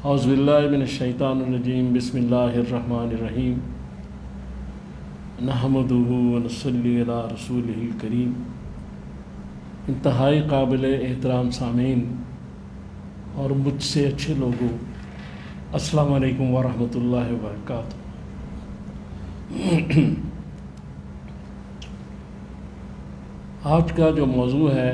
اعوذ باللہ من الشیطان الرجیم بسم اللہ الرحمن الرحیم نحمدہ ونصلی علی رسولہ الکریم۔ انتہائی قابل احترام سامعین اور مجھ سے اچھے لوگوں، السلام علیکم ورحمۃ اللہ وبرکاتہ۔ آج کا جو موضوع ہے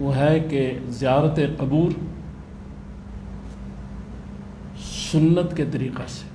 وہ ہے کہ زیارت قبور سنت کے طریقہ سے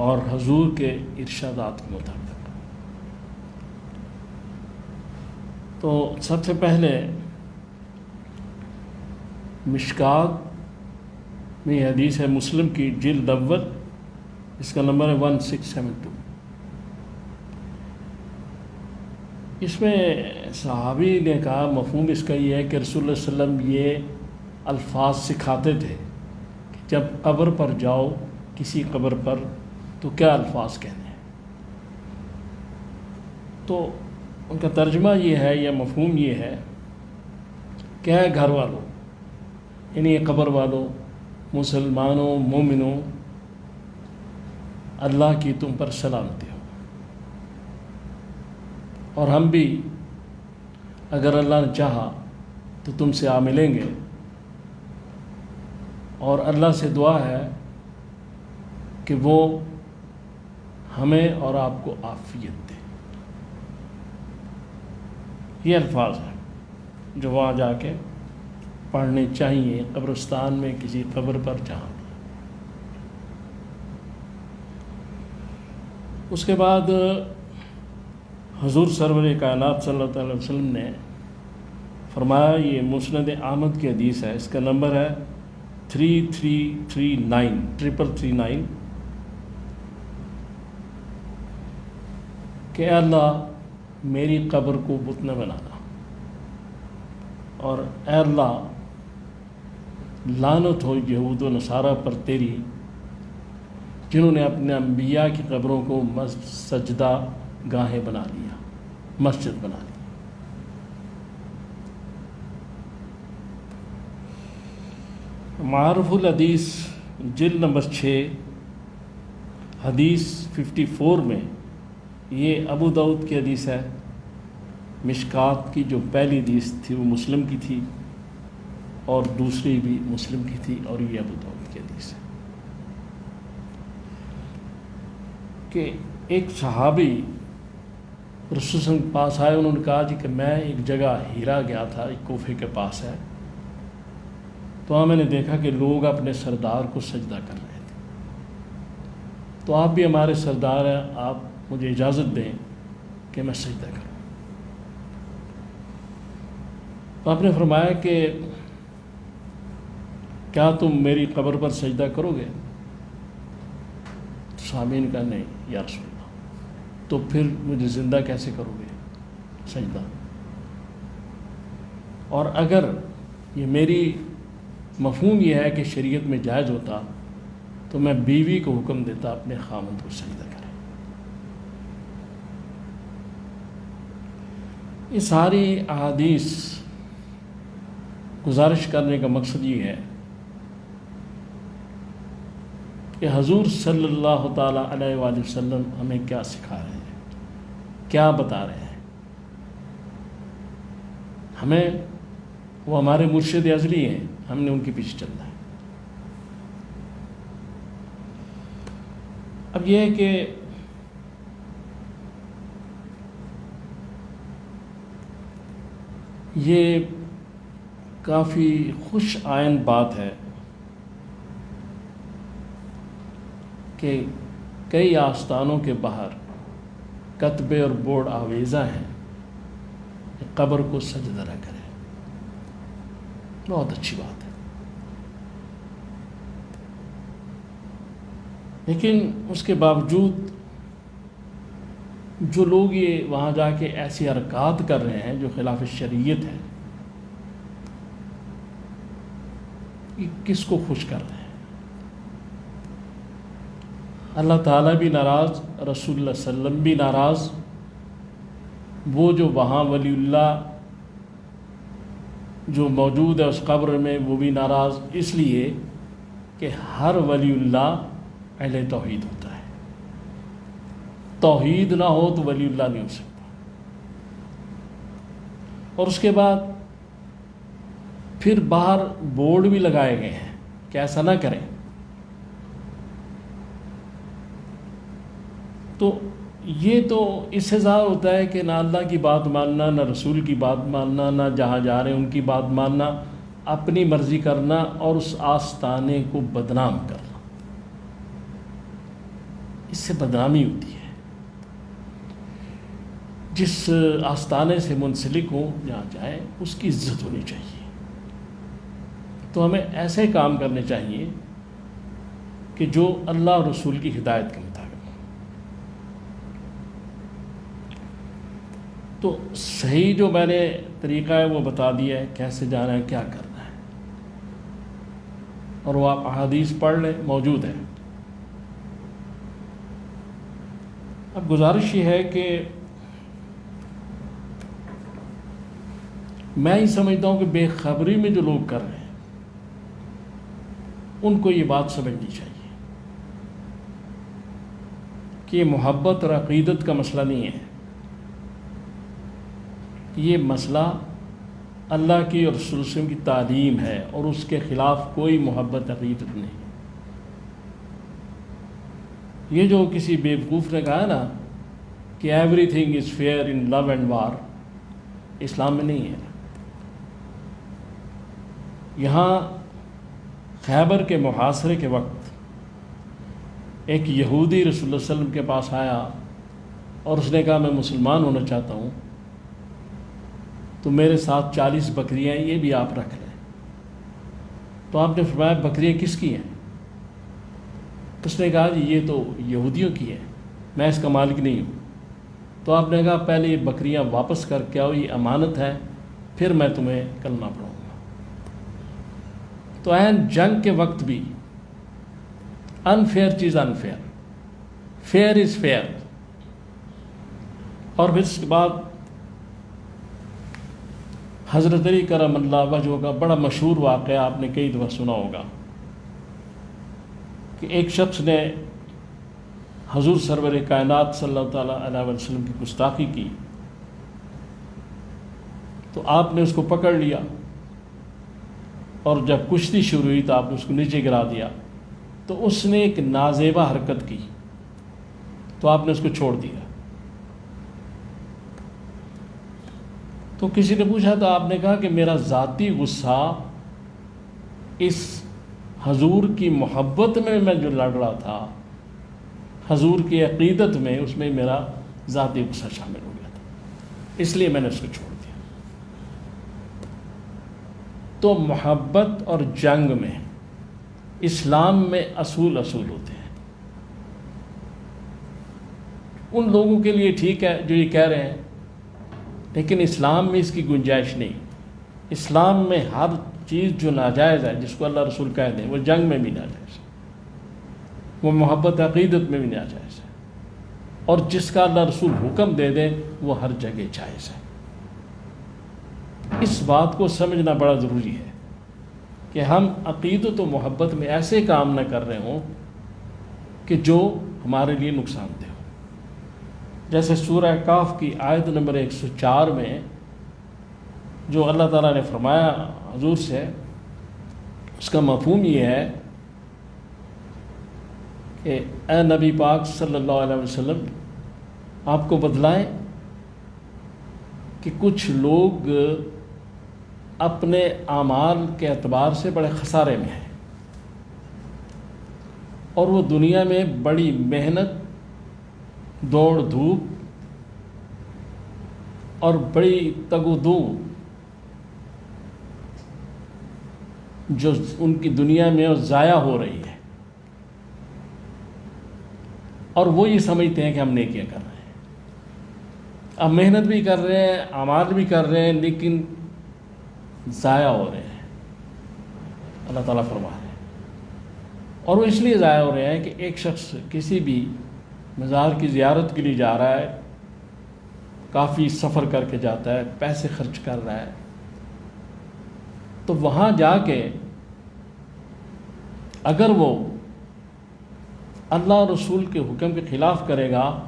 اور حضور کے ارشادات کے مطابق۔ تو سب سے پہلے مشکات میں حدیث ہے مسلم کی جلد اول، اس کا نمبر ہے 1672۔ اس میں صحابی نے کہا مفہوم اس کا یہ ہے کہ رسول اللہ صلی اللہ علیہ وسلم یہ الفاظ سکھاتے تھے کہ جب قبر پر جاؤ، کسی قبر پر، تو کیا الفاظ کہنے ہیں۔ تو ان کا ترجمہ یہ ہے یا مفہوم یہ ہے کہ اے گھر والوں، یعنی قبر والوں، مسلمانوں، مومنوں، اللہ کی تم پر سلامتی ہو، اور ہم بھی اگر اللہ نے چاہا تو تم سے آ ملیں گے، اور اللہ سے دعا ہے کہ وہ ہمیں اور آپ کو عافیت دے۔ یہ الفاظ ہیں جو وہاں جا کے پڑھنے چاہیے، قبرستان میں کسی قبر پر جہاں۔ اس کے بعد حضور سرور کائنات صلی اللہ علیہ وسلم نے فرمایا، یہ مسند احمد کی حدیث ہے، اس کا نمبر ہے 3339 کہ اے اللہ میری قبر کو بت نہ بنانا، اور اے اللہ لعنت ہو یہود و نصارہ پر تیری، جنہوں نے اپنے انبیاء کی قبروں کو سجدہ گاہیں بنا لیا، مسجد بنا لی۔ معارف الحدیث جلد نمبر 6 حدیث 54 میں، یہ ابو داؤد کی حدیث ہے۔ مشکات کی جو پہلی حدیث تھی وہ مسلم کی تھی، اور دوسری بھی مسلم کی تھی، اور یہ ابو داؤد کی حدیث ہے کہ ایک صحابی رسول صلی اللہ علیہ وسلم کے پاس آئے، انہوں نے کہا جی کہ میں ایک جگہ ہیرا گیا تھا، ایک کوفے کے پاس ہے، تو وہاں میں نے دیکھا کہ لوگ اپنے سردار کو سجدہ کر رہے تھے، تو آپ بھی ہمارے سردار ہیں، آپ مجھے اجازت دیں کہ میں سجدہ کروں۔ تو آپ نے فرمایا کہ کیا تم میری قبر پر سجدہ کرو گے؟ تو صحابی نے کہا نہیں یا رسول اللہ، تو پھر مجھے زندہ کیسے کرو گے سجدہ؟ اور اگر یہ میری مفہوم یہ ہے کہ شریعت میں جائز ہوتا تو میں بیوی کو حکم دیتا اپنے خاوند کو سجدہ کرے۔ یہ ساری احادیث گزارش کرنے کا مقصد یہ ہے کہ حضور صلی اللہ تعالیٰ علیہ وآلہ وسلم ہمیں کیا سکھا رہے ہیں، کیا بتا رہے ہیں ہمیں۔ وہ ہمارے مرشد ازلی ہیں، ہم نے ان کے پیچھے چلنا ہے۔ اب یہ ہے کہ یہ کافی خوش آئند بات ہے کہ کئی آستانوں کے باہر کتبے اور بورڈ آویزہ ہیں کہ قبر کو سجدہ نہ کریں۔ بہت اچھی بات ہے، لیکن اس کے باوجود جو لوگ یہ وہاں جا کے ایسی حرکات کر رہے ہیں جو خلاف شریعت ہے، یہ کس کو خوش کر رہے ہیں؟ اللہ تعالیٰ بھی ناراض، رسول اللہ صلی اللہ علیہ وسلم بھی ناراض، وہ جو وہاں ولی اللہ جو موجود ہے اس قبر میں وہ بھی ناراض، اس لیے کہ ہر ولی اللہ اہل توحید ہوتا ہے، توحید نہ ہو تو ولی اللہ نہیں ہو سکتا۔ اور اس کے بعد پھر باہر بورڈ بھی لگائے گئے ہیں کہ ایسا نہ کریں۔ تو یہ تو اس سے ظاہر ہوتا ہے کہ نہ اللہ کی بات ماننا، نہ رسول کی بات ماننا، نہ جہاں جا رہے ہیں ان کی بات ماننا، اپنی مرضی کرنا اور اس آستانے کو بدنام کرنا، اس سے بدنامی ہوتی ہے۔ جس آستانے سے منسلک ہو جہاں جائے اس کی عزت ہونی چاہیے۔ تو ہمیں ایسے کام کرنے چاہیے کہ جو اللہ اور رسول کی ہدایت کے مطابق۔ تو صحیح جو میں نے طریقہ ہے وہ بتا دیا ہے، کیسے جانا ہے، کیا کرنا ہے، اور وہ آپ احادیث پڑھ لیں، موجود ہے۔ اب گزارش یہ ہے کہ میں ہی سمجھتا ہوں کہ بے خبری میں جو لوگ کر رہے ہیں ان کو یہ بات سمجھنی چاہیے کہ یہ محبت اور عقیدت کا مسئلہ نہیں ہے، یہ مسئلہ اللہ کی اور رسول اللہ کی تعلیم ہے، اور اس کے خلاف کوئی محبت عقیدت نہیں۔ یہ جو کسی بیوقوف نے کہا نا کہ every thing is fair in love and war, Islam میں نہیں ہے۔ یہاں خیبر کے محاصرے کے وقت ایک یہودی رسول اللہ صلی اللہ علیہ وسلم کے پاس آیا اور اس نے کہا میں مسلمان ہونا چاہتا ہوں، تو میرے ساتھ 40 بکریاں ہیں، یہ بھی آپ رکھ لیں۔ تو آپ نے فرمایا بکریاں کس کی ہیں؟ اس نے کہا جی یہ تو یہودیوں کی ہے، میں اس کا مالک نہیں ہوں۔ تو آپ نے کہا پہلے یہ بکریاں واپس کر کے آؤ، یہ امانت ہے، پھر میں تمہیں کلمہ پڑھاؤں گا۔ تو عین جنگ کے وقت بھی انفیئر چیز انفیئر، فیئر از فیئر۔ اور پھر اس کے بعد حضرت علی کرم اللہ وجہہ کا بڑا مشہور واقعہ آپ نے کئی دفعہ سنا ہوگا کہ ایک شخص نے حضور سرور کائنات صلی اللہ تعالیٰ علیہ وسلم کی گستاخی کی، تو آپ نے اس کو پکڑ لیا، اور جب کشتی شروع ہوئی تو آپ نے اس کو نیچے گرا دیا۔ تو اس نے ایک نازیبہ حرکت کی تو آپ نے اس کو چھوڑ دیا۔ تو کسی نے پوچھا تو آپ نے کہا کہ میرا ذاتی غصہ اس حضور کی محبت میں جو لڑ رہا تھا، حضور کی عقیدت میں، اس میں میرا ذاتی غصہ شامل ہو گیا تھا، اس لیے میں نے اس کو چھوڑ دیا۔ تو محبت اور جنگ میں اسلام میں اصول ہوتے ہیں۔ ان لوگوں کے لیے ٹھیک ہے جو یہ کہہ رہے ہیں، لیکن اسلام میں اس کی گنجائش نہیں۔ اسلام میں ہر چیز جو ناجائز ہے، جس کو اللہ رسول کہہ دیں، وہ جنگ میں بھی ناجائز ہے، وہ محبت عقیدت میں بھی ناجائز ہے، اور جس کا اللہ رسول حکم دے دیں وہ ہر جگہ جائز ہے۔ اس بات کو سمجھنا بڑا ضروری ہے کہ ہم عقیدت و محبت میں ایسے کام نہ کر رہے ہوں کہ جو ہمارے لیے نقصان دہ ہو۔ جیسے سورہ کاف کی آیت نمبر 104 میں جو اللہ تعالیٰ نے فرمایا حضور سے، اس کا مفہوم یہ ہے کہ اے نبی پاک صلی اللہ علیہ وسلم، آپ کو بتلائیں کہ کچھ لوگ اپنے اعمال کے اعتبار سے بڑے خسارے میں ہیں، اور وہ دنیا میں بڑی محنت، دوڑ دھوپ اور بڑی تگ و دو جو ان کی دنیا میں ضائع ہو رہی ہے، اور وہ یہ سمجھتے ہیں کہ ہم نیکیاں کر رہے ہیں، اب محنت بھی کر رہے ہیں، اعمال بھی کر رہے ہیں، لیکن ضائع ہو رہے ہیں۔ اللہ تعالیٰ فرما رہے ہیں، اور وہ اس لیے ضائع ہو رہے ہیں کہ ایک شخص کسی بھی مزار کی زیارت کے لیے جا رہا ہے، کافی سفر کر کے جاتا ہے، پیسے خرچ کر رہا ہے، تو وہاں جا کے اگر وہ اللہ اور رسول کے حکم کے خلاف کرے گا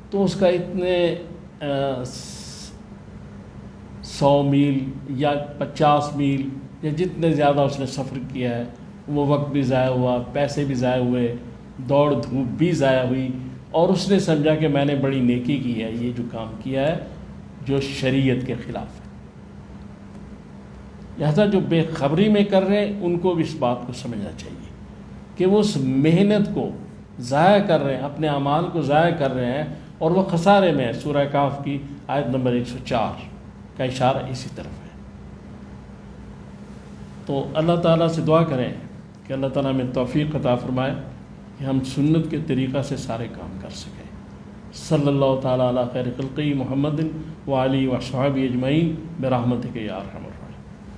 تو اس کا اتنے 100 میل یا 50 میل یا جتنے زیادہ اس نے سفر کیا ہے وہ وقت بھی ضائع ہوا، پیسے بھی ضائع ہوئے، دوڑ دھوپ بھی ضائع ہوئی، اور اس نے سمجھا کہ میں نے بڑی نیکی کی ہے، یہ جو کام کیا ہے جو شریعت کے خلاف ہے۔ لہذا جو بے خبری میں کر رہے ہیں ان کو بھی اس بات کو سمجھنا چاہیے کہ وہ اس محنت کو ضائع کر رہے ہیں، اپنے اعمال کو ضائع کر رہے ہیں، اور وہ خسارے میں ہے۔ سورہ کہف کی آیت نمبر 104 کا اشارہ اسی طرف ہے۔ تو اللہ تعالیٰ سے دعا کریں کہ اللہ تعالیٰ میں توفیق عطا فرمائے کہ ہم سنت کے طریقہ سے سارے کام کر سکیں۔ صلی اللہ تعالیٰ علی خیر خلقی محمد وآلہ وصحبہ اجمعین برحمتک یا ارحم الراحمین۔